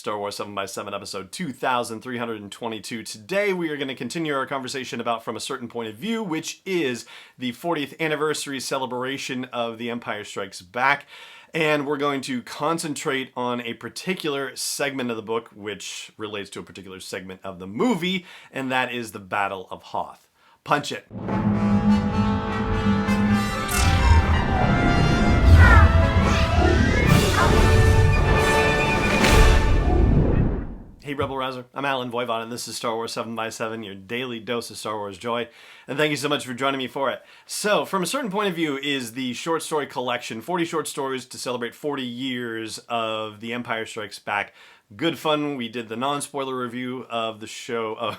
Star Wars 7x7 episode 2322. Today we are going to continue our conversation about From a Certain Point of View, which is the 40th anniversary celebration of The Empire Strikes Back. And we're going to concentrate on a particular segment of the book, which relates to a particular segment of the movie, and that is the Battle of Hoth. Punch it. Hey Rebel Rouser, I'm Alan Voivod, and this is Star Wars 7x7, your daily dose of Star Wars joy, and thank you so much for joining me for it. So, From a Certain Point of View is the short story collection, 40 short stories to celebrate 40 years of The Empire Strikes Back. Good fun. We did the non-spoiler review of the show,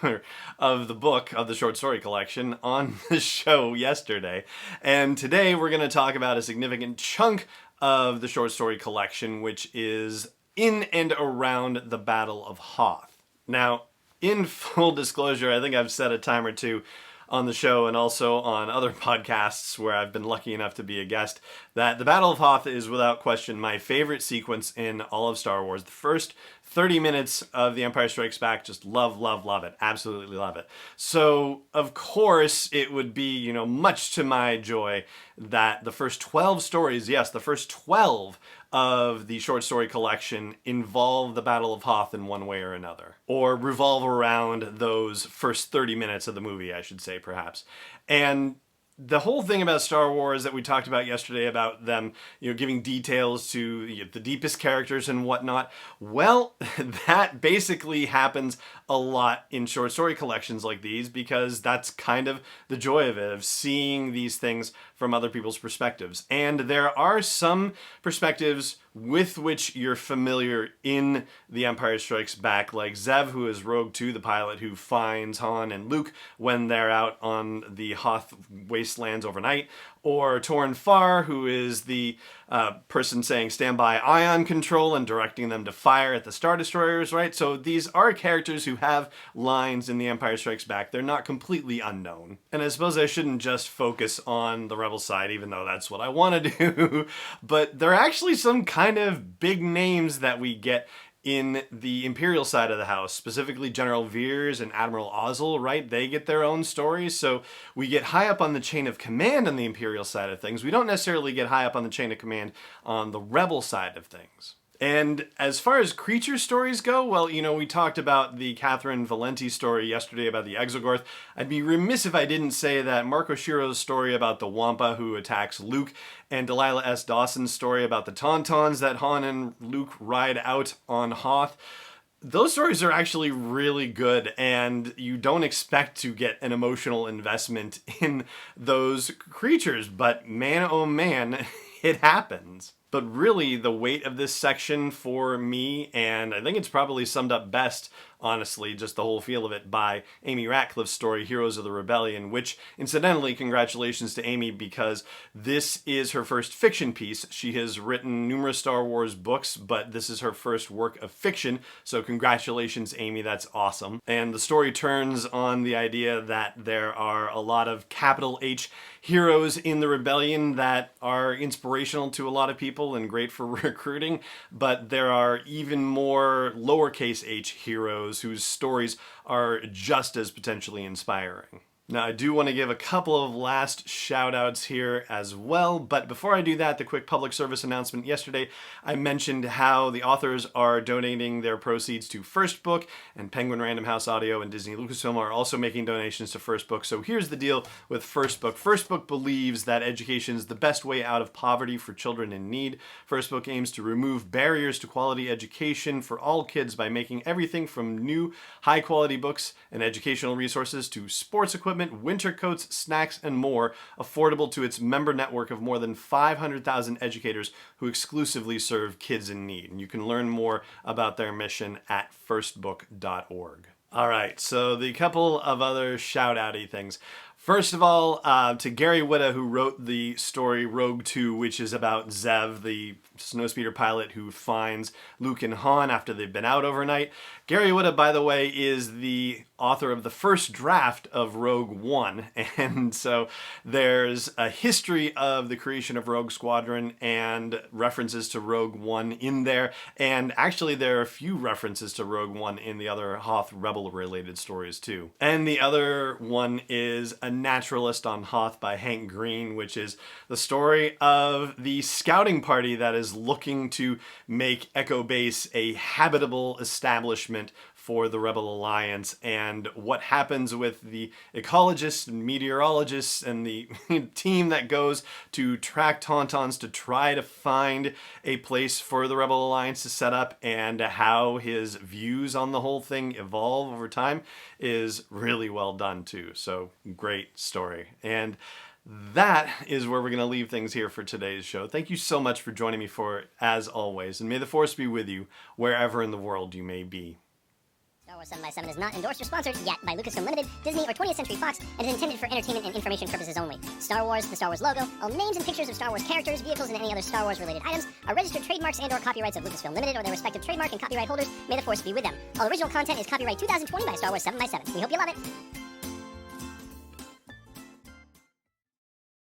of the book, of the short story collection on the show yesterday, and today we're going to talk about a significant chunk of the short story collection, which is in and around the Battle of Hoth. Now, in full disclosure, I think I've said a time or two on the show and also on other podcasts where I've been lucky enough to be a guest, that the Battle of Hoth is without question my favorite sequence in all of Star Wars. The first 30 minutes of The Empire Strikes Back, just love, love, love it. Absolutely love it. So, of course, it would be, much to my joy that the first 12 stories, yes, the first 12 of the short story collection involve the Battle of Hoth in one way or another. Or revolve around those first 30 minutes of the movie, I should say, perhaps. And the whole thing about Star Wars that we talked about yesterday, about them, giving details to the deepest characters and whatnot, well, that basically happens a lot in short story collections like these, because that's kind of the joy of it, of seeing these things from other people's perspectives. And there are some perspectives with which you're familiar in The Empire Strikes Back, like Zev, who is Rogue 2, the pilot who finds Han and Luke when they're out on the Hoth wastelands overnight, or Torrin Farr, who is the person saying stand by ion control and directing them to fire at the Star Destroyers, right? So these are characters who have lines in The Empire Strikes Back. They're not completely unknown. And I suppose I shouldn't just focus on the Rebel side, even though that's what I want to do, but there are actually some kind of big names that we get in the Imperial side of the house, specifically General Veers and Admiral Ozzel, right? They get their own stories, so we get high up on the chain of command on the Imperial side of things. We don't necessarily get high up on the chain of command on the Rebel side of things. And as far as creature stories go, well, we talked about the Catherine Valenti story yesterday about the Exogorth. I'd be remiss if I didn't say that Marco Shiro's story about the Wampa who attacks Luke, and Delilah S. Dawson's story about the Tauntauns that Han and Luke ride out on Hoth, those stories are actually really good, and you don't expect to get an emotional investment in those creatures, but man, oh man, it happens. But really, the weight of this section for me, and I think it's probably summed up best, honestly, just the whole feel of it, by Amy Ratcliffe's story, Heroes of the Rebellion, which, incidentally, congratulations to Amy, because this is her first fiction piece. She has written numerous Star Wars books, but this is her first work of fiction, so congratulations, Amy, that's awesome. And the story turns on the idea that there are a lot of capital H heroes in the rebellion that are inspirational to a lot of people and great for recruiting, but there are even more lowercase h heroes whose stories are just as potentially inspiring. Now, I do want to give a couple of last shout-outs here as well, but before I do that, the quick public service announcement. Yesterday, I mentioned how the authors are donating their proceeds to First Book, and Penguin Random House Audio and Disney Lucasfilm are also making donations to First Book. So here's the deal with First Book. First Book believes that education is the best way out of poverty for children in need. First Book aims to remove barriers to quality education for all kids by making everything from new, high-quality books and educational resources to sports equipment, winter coats, snacks, and more affordable to its member network of more than 500,000 educators who exclusively serve kids in need. And you can learn more about their mission at firstbook.org. All right, so the couple of other shout-outy things. First of all, to Gary Whitta, who wrote the story Rogue 2, which is about Zev, the snowspeeder pilot who finds Luke and Han after they've been out overnight. Gary Whitta, by the way, is the author of the first draft of Rogue One, and so there's a history of the creation of Rogue Squadron and references to Rogue One in there, and actually there are a few references to Rogue One in the other Hoth Rebel-related stories too. And the other one is A Naturalist on Hoth by Hank Green, which is the story of the scouting party that is looking to make Echo Base a habitable establishment for the Rebel Alliance, and what happens with the ecologists and meteorologists and the team that goes to track Tauntauns to try to find a place for the Rebel Alliance to set up, and how his views on the whole thing evolve over time is really well done too. So great story. And that is where we're going to leave things here for today's show. Thank you so much for joining me for it, as always, and may the Force be with you wherever in the world you may be. Star Wars 7x7 is not endorsed or sponsored yet by Lucasfilm Limited, Disney, or 20th Century Fox, and is intended for entertainment and information purposes only. Star Wars, the Star Wars logo, all names and pictures of Star Wars characters, vehicles, and any other Star Wars-related items are registered trademarks and/or copyrights of Lucasfilm Limited or their respective trademark and copyright holders. May the Force be with them. All original content is copyright 2020 by Star Wars 7x7. We hope you love it.